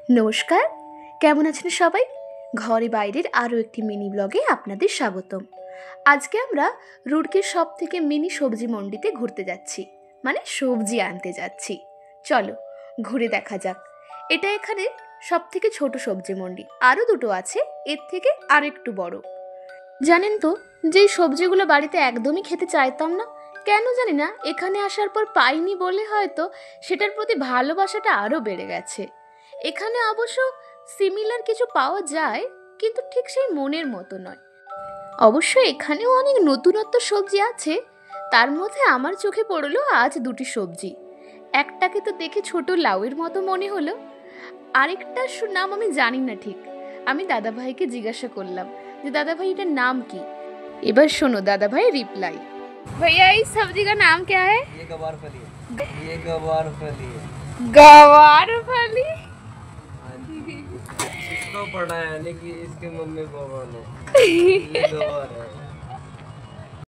নমস্কার, কেমন আছেন সবাই? ঘরে বাইরের আরও একটি মিনি ব্লগে আপনাদের স্বাগতম। আজকে আমরা রুড়কির সব থেকে মিনি সবজি মন্ডিতে ঘুরতে যাচ্ছি, মানে সবজি আনতে যাচ্ছি। চলো ঘুরে দেখা যাক। এটা এখানে সব থেকে ছোট সবজি মন্ডি, আরও দুটো আছে এর থেকে আর একটু বড়। জানেন তো, যেই সবজিগুলো বাড়িতে একদমই খেতে চাইতাম না, কেন জানি না এখানে আসার পর পাইনি বলে হয়তো সেটার প্রতি ভালোবাসাটা আরও বেড়ে গেছে। এখানে অবশ্য সিমিলার কিছু পাওয়া যায়, কিন্তু ঠিক সেই মনের মতো নয়। অবশ্য এখানেও অনেক নতুনত্ব সবজি আছে। তার মধ্যে আমার চোখে পড়লো আজ দুটি সবজি। একটাকে তো দেখে ছোট লাউয়ের মতো মনে হলো, আরেকটার নাম আমি জানি না ঠিক। আমি দাদাভাইকে জিজ্ঞাসা করলাম যে দাদাভাই এটার নাম কি। এবার শোনো দাদাভাই রিপ্লাই। भैया इस सब्जी का नाम क्या है? ये गवार फली है। ये गवार फली है। गवार फली। इसको पढ़ा है यानी कि इसके मम्मी पापा ने। ये गवार है।